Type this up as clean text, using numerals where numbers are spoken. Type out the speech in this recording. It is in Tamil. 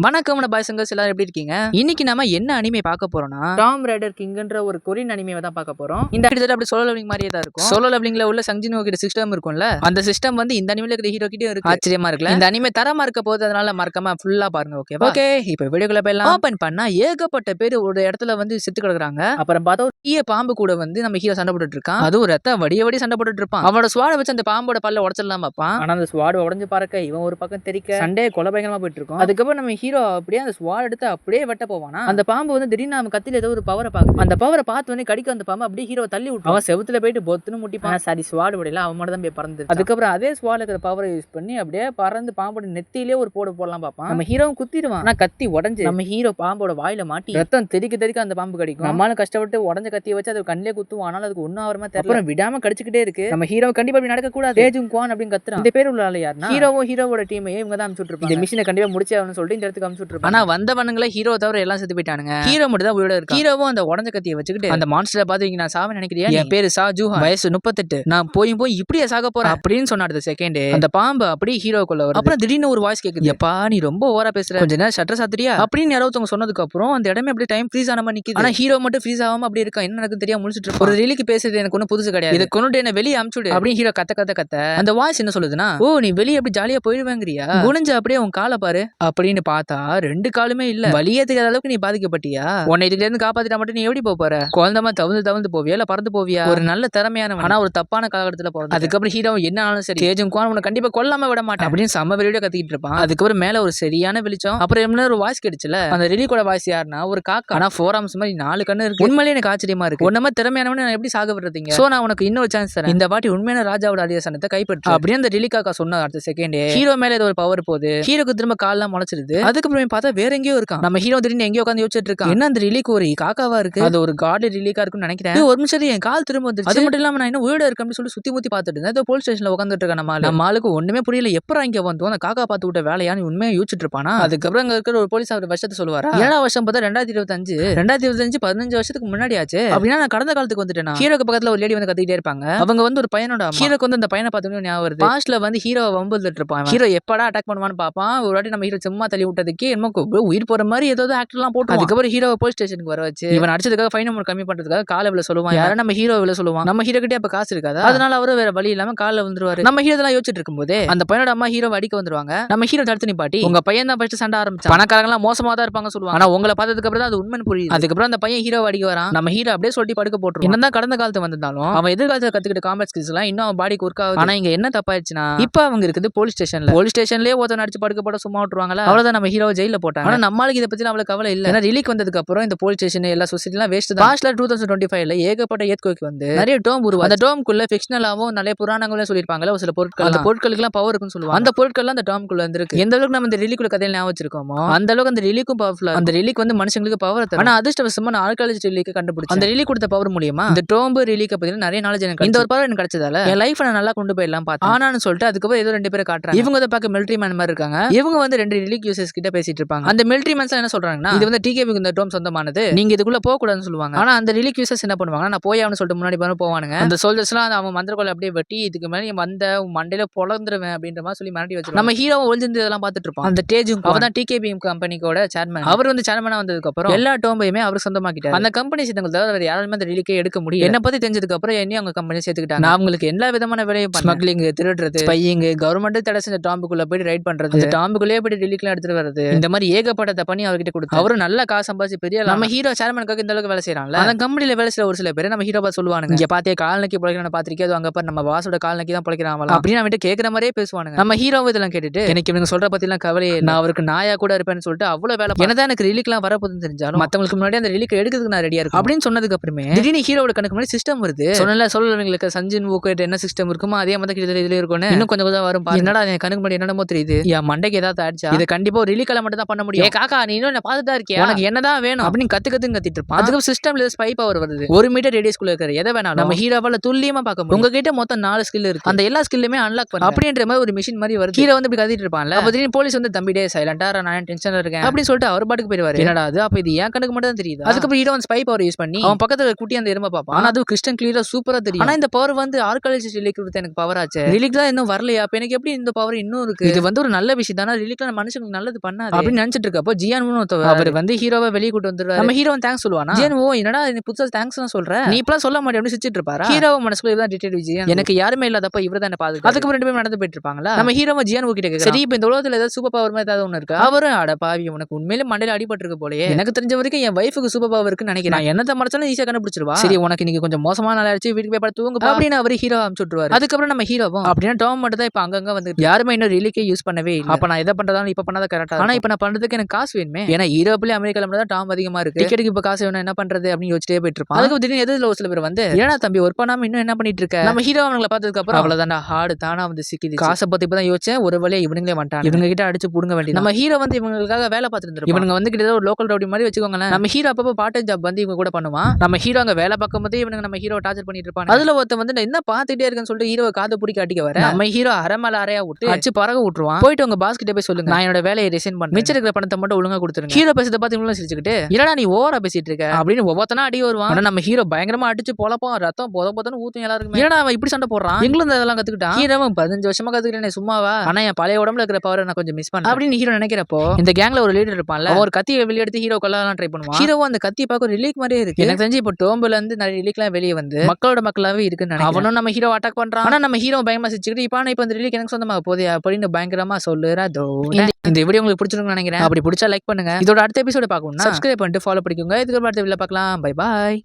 வணக்கம் பாய்ஸ் அண்ட் கேர்ள்ஸ் எல்லாரும் எப்படி இருக்கீங்க? இன்னைக்கு நாம என்ன அனிமே பார்க்க போறோம்னா டாம் ரைடர் கிங்ன்ற ஒரு கொரியன் அனிமே தான் பார்க்க போறோம். இந்த கிட்டத்தட்ட அப்படி சோலோ லெவலிங் மாதிரியே தான் இருக்கும். சோலோ லெவலிங்ல உள்ள சங்ஜினோ கிட்ட சிஸ்டம் இருக்கும்ல, அந்த சிஸ்டம் வந்து இந்த அனிமேல இருக்கிற ஹீரோ கிட்டயும் இருக்கு. ஆச்சரியமா இருக்குல்ல? இந்த அனிமே தரமா இருக்க போது, அதனால மறக்காம ஃபுல்லா பாருங்க. ஓகே, இப்போ வீடியோக்குள்ள போயிடலாம். ஓபன் பண்ணா ஏகப்பட்ட பேர் ஒரு இடத்துல வந்து செத்து கிடக்குறாங்க. அப்புறம் பார்த்தா ஒரு பெரிய பாம்பு கூட வந்து நம்ம ஹீரோ சண்டை போட்டுட்டு இருக்கான். அதுவும் ரத்த வடிய சண்டை போட்டுட்டு இருப்பான். அவனோட ஸ்வாட வச்சு அந்த பாம்போட பல்ல உடைச்சிடலாம் பார்ப்பான். ஆனா அந்த ஸ்வாடு உடஞ்சு பறக்க இவன் ஒரு பக்கம் தெரிக்க சண்டே கொலபயங்கரமா போயிட்டு இருக்கும். அதுக்கப்புறம் நம்ம ஹீரோ அப்படியே அந்த ஸ்வாட் எடுத்து அப்படியே வெட்ட போவானா. அந்த பாம்பு வந்து திடீர்னு நம்ம கத்தில ஏதோ ஒரு பவரை பார்க்கும். அந்த பவரை பார்த்து வந்து கடிக்க அந்த பாம்பு அப்படியே ஹீரோ தள்ளி விட்டு அவன் செவுத்துல போயிட்டு பொத்துன்னு முட்டிப்பான். சரி ஸ்வாட் விடல, அவன் மட்டும் தான் போய் பறந்து. அதுக்கப்புறம் அதே ஸ்வாட்ல இருக்கிற பவரை யூஸ் பண்ணி அப்படியே பறந்து பாம்போட நெத்தியிலே ஒரு போடலாம் பார்ப்பான். நம்ம ஹீரோவும் குத்திடுவான். ஆனா கத்தி உடஞ்சு நம்ம ஹீரோ பாம்போட வாயில மாட்டி ரத்தம் தெறிக்க அந்த பாம்பு கடிக்கும். நம்மளால கஷ்டப்பட்டு உடஞ்ச கத்தியை வச்சு அது கண்ணிலே குத்துவோம். ஆனாலும் அதுக்கு ஒன்னும் ஆவரமா தெரியல. விடாம கடிச்சுக்கிட்டே இருக்கு. நம்ம ஹீரோ கண்டிப்பா அப்படி நடக்க கூடாது. தேஜுங் குவான் அப்படின்னு கத்துறான். இந்த பேர் உள்ள ஆளு யாருன்னா ஹீரோவோட டீமையே இவங்க தான் அனுப்பிச்சு விட்டுருப்பாங்க. இந்த மிஷினை கண்டிப்பா முடிச்சே ஆகணும்னு சொல்லிட்டு இந்த இடத்துக்கு அனுப்பிச்சு விட்டுருப்பாங்க. ஆனா வந்தவனுங்களே ஹீரோ தவிர எல்லாம் செத்து போயிட்டானுங்க. ஹீரோ மட்டும் தான் உயிரோட இருக்கு. ஹீரோவும் அந்த உடஞ்ச கத்தியை வச்சுக்கிட்டு அந்த மான்ஸ்டரை பார்த்து நான் சாவ நினைக்கிறியா? என் பேரு சா ஜூஹான், வயசு 38, நான் போய் இப்படியே சாக போறேன் அப்படின்னு சொன்ன அடுத்த செகண்ட் அந்த பாம்பு அப்படியே ஹீரோக்குள்ள வருது. அப்புறம் திடீர்னு ஒரு வாய்ஸ் கேக்குது, எப்பா நீ ரொம்ப ஓவரா பேசுற, கொஞ்ச நேரம் ஷட்டர் சாத்திரியா அப்படின்னு யாராவது சொன்னதுக்கு அப்புறம் அந்த இடமே அப்படியே டைம் ஃப்ரீஸ் ஆன மாதிரி நிக்குது. ஆனா ஹீரோ மட்டும் ஃப்ரீஸ் ஆகாம அப்படி இருக்கா. என்ன நடக்குது தெரியாம முழிச்சிட்டு இருப்பான். ஒரு ரிலிக்கு பேசுறது எனக்கு ஒன்னும் புதுசு கிடையாது, இதை கொண்டுட்டு என்ன வெளியே அனுப்பிச்சுடு அப்படின்னு ஹீரோ கத்த அந்த வாய்ஸ் என்ன சொல்லுதுன்னா, ஓ நீ வெளியே அப்படி ஜாலியா போயிடுவேங்கிறியா, குனிஞ்சு அப்படியே உன் காலை பாரு அப்படின்னு பார்த்தா ரெண்டு காலுமே இல்ல. வலியே தெரியாத அளவுக்கு நீ பாதிக்கப்பட்டியா? உன்னை இதுல இருந்து காப்பாத்திட்டா மட்டும் நீ எப்படி போற? குழந்தைமா தவிழ்ந்து போவியா இல்ல பறந்து போவியா? ஒரு நல்ல திறமையானவன், ஆனா ஒரு தப்பான காலகட்டத்துல போறது. அதுக்கப்புறம் ஹீரோ என்ன ஆனாலும் சரி தேஜும் குவான் உன்னை கண்டிப்பா கொல்லாம விட மாட்டேன் அப்படின்னு செம்ம வெளியோட கத்திக்கிட்டு இருப்பான். அதுக்கப்புறம் மேல ஒரு சரியான வெளிச்சம். அப்புறம் என்ன ஒரு வாய்ஸ் கிடைச்சுல, அந்த ரிலிக்கோட வாய்ஸ் யாருன்னா ஒரு காக்கா, ஆனா 4 ஆர்ம்ஸ் மாதிரி 4 கண்ணு இருக்கு. உண்மையிலே எனக்கு ஆச்சரியமா இருக்கு. உன்ன மாதிரி திறமையானவன் நான் எப்படி சாக விடுறீங்க? சோ நான் உனக்கு இன்னொரு சான்ஸ் தரேன், இந்த வாட்டி உண்மையான ராஜாவோட அதிகாசனத்தை கைப்பற்று அப்படின்னு அந்த ரிலி காக்கா சொன்ன அடுத்த செகண்ட் ஹீரோ மேல ஏதோ ஒரு பவர் போகுது. ஹீரோக்கு திரும்ப கால்லாம் முளைச்சிருது. அதுக்கப்புறம் பார்த்தா வேற எங்கேயோ இருக்கான். நம்ம ஹீரோ திடீர்னு எங்கேயோ உட்காந்து யோசிச்சுட்டு இருக்கான். என்ன அந்த ரிலிக்கு ஒரு காக்காவா இருக்கு, அது ஒரு காட் ரிலிக்கா இருக்குன்னு நினைக்கிறேன். ஒரு நிமிஷம் என் கால் திரும்ப வந்துருச்சு. அது மட்டும் இல்லாம நான் இன்னும் உயிரோட இருக்கேன் அப்படின்னு சொல்லி சுத்தி முத்தி பார்த்துட்டு இருந்தேன். ஏதோ போலீஸ் ஸ்டேஷன்ல உட்காந்துட்டு இருக்க நம்ம ஆளுக்கு ஒண்ணுமே புரியல. எப்பறம் இங்க வந்தோம் அந்த காக்கா பார்த்து விட்ட வேலையான்னு உண்மையா யோசிச்சுட்டு இருப்பானா. அதுக்கப்புறம் அங்க இருக்கிற ஒரு போலீஸ் அவர் வருஷத்தை சொல்லுவாரா, 7ஆம் வருஷம் பார்த்தா 2025 15 வருஷத்துக்கு முன்னாடி ஆச்சு அப்படின்னா நான் கடந்த காலத்துக்கு வந்துட்டேன். ஹீரோக்கு பக்கத்துல ஒரு லேடி வந்து கத்திட்டே இருப்பாங்க. அவங்க வந்து ஒரு பையனோட ஹீரோக்கு வந்து அந்த பையனை பார்த்தோம் ஞாபகம் வருது. பாஸ்ட்ல வந்து ஹீரோ வம்புட்டு இருப்பான். ஹீரோ எப்படா அட்டாக் பண்ணுவான்னு பாப்பான். ஒரு வாட்டி நம்ம ஹீரோ சும்மா தள்ளி விட்டதுக்கு என்னமோ உயிர் போற மாதிரி ஏதாவது ஆக்டர் எல்லாம் போட்டு அதுக்கப்புறம் ஹீரோ போலீஸ் ஸ்டேஷனுக்கு வர வச்சு இவன் அடிச்சதுக்காக ஃபைன் அமௌண்ட் கம்மி பண்றதுக்காக காலை வில சொல்லுவான். யாரும் நம்ம ஹீரோ வில சொல்லுவான். நம்ம ஹீரோ கிட்டே அப்ப காசு இருக்காது, அதனால அவரு வேற வழி இல்லாம காலில் வந்துருவாரு. நம்ம ஹீரோ எல்லாம் யோசிச்சுட்டு இருக்கும்போது அந்த பையனோட அம்மா ஹீரோ அடிக்க வந்துருவாங்க. நம்ம ஹீரோ தடுத்து நிப்பாட்டி உங்க பையன் தான் ஃபர்ஸ்ட் சண்டை ஆரம்பிச்சான், பணக்காரங்க எல்லாம் மோசமா தான் இருப்பாங்க சொல்லுவாங்க, ஆனா உங்களை பார்த்ததுக்கு அப்புறம் தான் அது உண்மைன்னு புரியுது. அதுக்கப்புறம் அந்த பையன் ஹீரோ அடிக்க வரான். நம்ம ஹீரோ அப்படியே சொல்லி படுக்க போட்டுரும். என்னதான் கடந்த காலத்து வந்திருந்தாலும் அவன் எதிர்காலத்துல கத்துக்கிட்ட காம்பேட் ஸ்கில்ஸ் எல்லாம் இன்னும் அவன் பாடிக்கு ஒர்க் ஆகுது. ஆனா இங்க என்ன தப்பாயிடுச்சுன்னா இப்ப அவங்க இருக்குது போலீஸ் ஸ்டேஷன்லயே ஒருத்தன் அடிச்சு படுக்க போட சும்மா விட்டுருவாங்களா, அவ்வளவுதான் நம்ம ஹீரோ ஜெயில போட்டாங்க. ஆனா நம்மளுக்கு இதை பத்தி அவ்வளவு கவலை இல்ல. ஏன்னா ரிலீக் வந்ததுக்கு அப்புறம் இந்த போலீஸ் ஸ்டேஷன் எல்லா சொசைட்டி எல்லாம் வேஸ்ட் தான். பாஸ்ட்ல 2025ல ஏகப்பட்ட ஏத்குவேக் வந்து நிறைய டோம் உருவாச்சு. அந்த டோம்குள்ள ஃபிக்ஷனலாவும் நிறைய புராணங்களும் சொல்லிருப்பாங்கல ஒரு சில பொருட்கள். அந்த பொருட்களுக்கு எல்லாம் பவர் இருக்குன்னு சொல்லுவாங்க. அந்த பொருட்கள் அந்த டோம்குள்ள இருக்கு. எந்த அளவுக்கு நம்ம இந்த ரிலீக்குள்ள கதையில ஞாபகம் வச்சிருக்கோமோ அந்த அளவுக்கு அந்த ரிலீக்கும் பவர்ஃபுல்லா. அந்த ரிலீக் வந்து மனுஷங்களுக்கு பவர் தரும். ஆனா அதிர்ஷ்டவசமா நான் ஆர்காலஜி ரிலீக் கண்டுபிடிச்சேன். அந்த ரிலீக் கொடுத்த பவர் மூலமா இந்த டோம்பு ரிலீக்க பத்தி நிறைய நாலேஜ் எனக்கு இந்த ஒரு பவர் எனக்கு கிடைச்சதால என் லைஃப் நான் நல்லா கொண்டு போயிடலாம் பார்த்தேன். ஆனான்னு சொல்லிட்டு அதுக்கப்புறம் ஏதோ 2 பேரை காட்டுறாங்க. இவங்க வந்து பார்க்க மிலிட்டரி மேன் மாதிரி இருக்காங்க. இவங்க வந்து 2 ரிலீக் யூசர்ஸ் கிட்ட பேசிட்டு இருப்பாங்க. அந்த மிலிட்டரி மேன்ஸ் என்ன சொல்றாங்கன்னா, இது வந்து டிகேபிக்கு இந்த டோம் சொந்தமானது, நீங்க இதுக்குள்ள போக கூடாதுன்னு சொல்லுவாங்க. ஆனா அந்த ரிலீக் யூசர்ஸ் என்ன பண்ணுவாங்க, நான் போய் அவனு சொல்லிட்டு முன்னாடி போவானுங்க. அந்த சோல்ஜர்ஸ் எல்லாம் அவன் மந்திரக்கோலை அப்படியே வெட்டி இதுக்கு மேல நீ வந்த மண்டையில பொளந்துருவேன் அப்படின்ற மாதிரி சொல்லி மிரட்டி வச்சு நம்ம ஹீரோ ஒளிஞ்சிருந்து இதெல்லாம் பார்த்துட்டு இருப்பான். அந்த டேஜும் அவன் தான் டிகேபி கம்பெனியோட சேர்மன். அவர் வந்து சேர்மனா வந்ததுக்கு அப்புறம் எல்லா டோம்பையுமே அவர் சொந்தமாக்கிட்டார். அந்த கம்பெனி சேர்ந்தவங்க தவிர வேற யாருமே அந்த ரிலீக்கே எடுக்க முடியும். என்ன பத்தி தெரிஞ்சதுக்கு அப்புறம் என்னையும் அவங்க கம்பெனி சேர்த்துக்கிட்டாங்க. நான் அவங்களுக்கு எல்லா விதமான வேலையும் ஸ்மக்லிங், திருடுறது, ஸ்பையிங், கவர்மெண்ட் தடை செஞ்ச டாம்புக்குள்ள போய் ரைட் பண்றது, அந்த டாம்புக்குள்ளே போய் ரிலீக்லாம் எடுத்துட்டு வரது, இந்த மாதிரி ஏகப்பட்ட பண்ணி அவர்கிட்ட கொடுத்து அவரு நல்ல காசு சம்பாதிச்சு பெரிய நம்ம ஹீரோ சேர்மனுக்காக இந்த அளவுக்கு வேலை செய்யறாங்க. அந்த கம்பெனில வேலை செய்யற ஒரு சில பேர் நம்ம ஹீரோ பார்த்து சொல்லுவானுங்க, இங்க பாத்தே கால் நக்கி பிழைக்கிறான் பாத்திருக்கே, அங்க பாரு நம்ம பாஸோட கால் நக்கி தான் பிழைக்கிறான் அப்படின்னு அவன்கிட்ட கேட்கற மாதிரியே பேசுவானுங்க. நம்ம ஹீரோவை இதெல்லாம் கேட்டுட்டு எனக்கு இவங்க சொல்ற பத்தி எல்லாம் கவலையே, நான் அவருக்கு நாயா கூட இருப்பேன்னு சொல்லிட்டு அவ்வளவு வேலை. என்னதான் எனக்கு ரிலீக்லாம் வரப்போகுதுன்னு தெரிஞ்சாலும் மத்தவங்களுக்கு முன்னாடி அந்த ரிலீக் எடுக்கிறதுக்கு நான் ரெடியா இருக்கும் அப்படின்னு சொன்னதுக்கு அப்புறமே திடீர்னு ஹீரோட கணக்கு முன்னாடி சிஸ்டம் வருது. சொல்லவங்களுக்கு சஞ்சின் ஊக்கு என்ன சிஸ்டம் இருக்குமோ அதே மாதிரி இதுல இருக்கும்னு இன்னும் கொஞ்சம் வரும். என்னடா என் கணக்கு முன்னாடி என்னமோ தெரியுது, என் மண்டைக்கு ஏதாவது ஆயிடுச்சா, இது கண்டிப்பா ஒரு ரிலீக்கால மட்டும் தான் பண்ண முடியும். காக்கா நீ இன்னும் என்ன பார்த்துட்டா இருக்கியா, உனக்கு என்னதான் வேணும் அப்படின்னு கத்திட்டு இருப்பான். அதுக்கு சிஸ்டம்ல ஸ்பை பவர் வருது. 1 மீட்டர் ரேடியஸ்குள்ள இருக்கிற எதை வேணாலும் நம்ம ஹீரோவால துல்லியமா பார்க்க முடியும். உங்ககிட்ட மொத்தம் 4 ஸ்கில் இருக்கு, அந்த எல்லா ஸ்கில்லுமே அன்லாக் பண்ணு அப்படின்ற மாதிரி ஒரு மிஷின் மாதிரி வருது. ஹீரோ வந்து இப்படி கத்திட்டு இருப்பான்ல, அப்ப திடீர்னு போலீஸ் வந்து தம்பிடே சைலண்டா நான் டென்ஷன்ல இருக்கேன் அப்படின்னு சொல்லிட்டு அவர் பாட்டுக்கு போயிடுவாரு. என்னடா அது, அப்ப இது என் கணக்கு மட்டும் தான் தெரியுது. அதுக்கப்புறம் ஹீரோ வந்து ஸ்பை பவர் யூஸ் பண்ணி அவன் பக்கத்துல குட்டி அந்த எறும்ப பார்ப்பான். ஆனா அது கிறிஸ்டன் கிளியரா சூப்பரா தெரியும். ஆனா இந்த பவர் வந்து ஆர்காலஜி ரிலீக் கொடுத்த எனக்கு பவர் ஆச்சு, ரிலீக் தான் இன்னும் வரலையா, அப்ப எனக்கு எப்படி இந்த பவர் இன்னும் இருக்கு, இது வந்து ஒரு நல்ல விஷயம் தானே, ரிலீக்ல மனுஷங்களுக்கு நல்லது பண்ணாத அப்படின்னு நினைச்சிட்டு இருக்கப்போ ஜியானுன்னு அவர் வந்து ஹீரோவை வெளியே கூட்டு வந்துருவாரு. நம்ம ஹீரோ தேங்க்ஸ் சொல்லுவானா, ஜியான் ஓ என்னடா நீ புதுசா தேங்க்ஸ் சொல்ற, நீ இப்பலாம் சொல்ல மாட்டே அப்படின்னு சிரிச்சிட்டு இருப்பாரா. ஹீரோ மனசுக்குள்ள இதான் டிடெக்டிவ் ஜியான், எனக்கு யாருமே இல்லாதப்ப இவர் தானே பாதுகாப்பு. அதுக்கப்புறம் 2 பேரும் நடந்து போயிட்டு இருப்பாங்களா. நம்ம ஹீரோ ஜியான் கிட்ட கேக்குறான், சரி இப்போ இந்த உலகத்துல ஏதாவது சூப்பர் பவர் மாதிரி ஏதாவது ஒண்ணு இருக்கா. அவரும் அட பாவி உனக்கு உண்மையிலே மண்டையில அடிபட்டு இருக்கு போலயே, எனக்கு தெரிஞ்ச வரைக்கும் என் வைஃபுக்கு சூப்பர் பவர் இருக்குன்னு நினைக்கிறேன், நான் என்னத்த மறைச்சாலும் ஈஸியா கண்டுபிடிச்சிருவா, சரி உனக்கு நீங்க கொஞ்சம் மோசமான நாள் ஆயிடுச்சு வீட்டுக்கு போய் படுத்து தூங்க அப்படின்னு அவர் ஹீரோ அனுப்பிச்சு விட்டுருவாரு. அதுக்கப்புறம் நம்ம ஹீரோவும் அப்படின்னா டாம் மட்டும் தான் இப்ப அங்கங்க வந்து யாருமே இன்னும் ரிலீக்கே யூஸ் பண்ணவே இல்லை. அப்ப நான் எதை பண்றதாலும் இப்ப பண்ணாத கரெக்டா, ஆனா இப்ப நான் பண்றதுக்கு எனக்கு காசு வேணுமே, ஏன்னா யூரோப்ல அமெரிக்கால மட்டும் தான் டாம் அதிகமா இருக்கு, டிக்கெட்டுக்கு இப்ப காசு வேணும் என்ன பண்றது அப்படின்னு யோசிச்சிட்டே போயிட்டு இருப்பான். அதுக்கு திடீர்னு எதிரில ஒரு சில பேர் வந்து ஏன்னா தம்பி ஒர்க் பண்ணாம இன்னும் என்ன பண்ணிட்டு இருக்க, நம்ம ஹீரோ அவங்களை பார்த்ததுக்கு அப்புறம் அவ்வளவுதான்டா ஹார்டு தானா வந்து சிக்கிது, காசை பத்தி இப்பதான் யோசிச்சேன், ஒரு வழியா இவனுங்களே வந்துட்டான், இவங்க கிட்ட அடிச்சு புடுங்க வேண்டியது. நம்ம ஹீரோ வந்து இவங்களுக்காக வேலை பார்த்துட்டு இருப்பாங்க, இவங்க வந்து கிட்ட ஒரு லோக்கல் ரவுடி மாதிரி வச்சுக்கோங்களேன். நம்ம ஹீரோ அப்பப்போ பார்ட் டைம் ஜாப் வந்து இவங்க கூட பண்ணுவான். நம்ம ஹீரோ அங்க வேலை பார்க்கும் போதே இவங்க நம்ம ஹீரோ டார்ச்சர் பண்ணிட்டு இருப்பாங்க. அதுல ஒருத்த வந்து என்ன பார்த்துட்டே இருக்குன்னு சொல்லிட்டு ஹீரோ காது பிடிக்க அடிக்க வர நம்ம ஹீரோ அரைமலை அறையா விட்டு அடிச்சு பறக விட்டுருவான். போயிட்டு உங்க பாஸ் கிட்ட போய் சொல்லுங்க நான் என்னோட வேலையை ரிசைன் பண்ண, மிச்சம் இருக்கிற பணத்தை மட்டும் ஒழுங்கா கொடுத்துருங்க. ஹீரோ பேசுறத பார்த்து இவங்களும் சிரிச்சுக்கிட்டு இல்லடா நீ ஓவரா பேசிட்டு இருக்க அப்படின்னு ஒவ்வொருத்தனா அடி வருவான். ஆனா நம்ம ஹீரோ பயங்கரமா அடிச்சு பொழப்போம், ரத்தம் பொதன்னு ஊத்தும் எல்லாருக்கும். ஏன்னா அவன் இப்படி சண்டை போடுறான், எங்களும் அதெல்லாம் கத்துக்கிட்டான். ஹீரோவும் 15 வருஷமா கத்துக்கிட்டேன் சும்மாவா, ஆனா என் பழைய உடம்புல இருக்கிற பவரை நான் கொஞ்சம் மிஸ் பண்ணேன் அப்படின்னு ஹீரோ நினைக்கிறப்போ இந்த கேங்ல ஒரு லீடர் இருப்பான்ல, அவன் ஒரு கத்தியை வெளியெடுத்து ஹீரோ கொல்லலாம் ட்ரை பண்ணுவான். ஹீரோவும் அந்த கத்தி பார்க்க ஒரு ரிலீக் மாதிரியே இருக்கு. எனக்கு தெரிஞ்சு இப்போ டோம்புல இருந்து நிறைய ரிலீக்லாம் வெளியே வந்து மக்களோட மக்களாவே இருக்குன்னு அவனும் நம்ம ஹீரோ அட்டாக் பண்றான். ஆனா நம்ம ஹீரோ பயமா சிரிச்சுக்கிட்டு இப்ப இந்த ரிலீக் எனக்கு சொந்தமாக போதே அப்படின்னு பயங்கரமா சொல்லுறா. இந்த வீடியோ உங்களுக்கு பிடிச்சிருக்குன்னு நினைக்கிறேன். அப்படி பிடிச்சா லைக் பண்ணுங்க. இதோட அடுத்த எபிசோட பார்க்கணும்னா சப்ஸ்கிரைப் பண்ணிட்டு ஃபாலோ பண்ணிக்கோங்க. இதுக்கு அடுத்த வீடியோல பார்க்கலாம். Bye bye.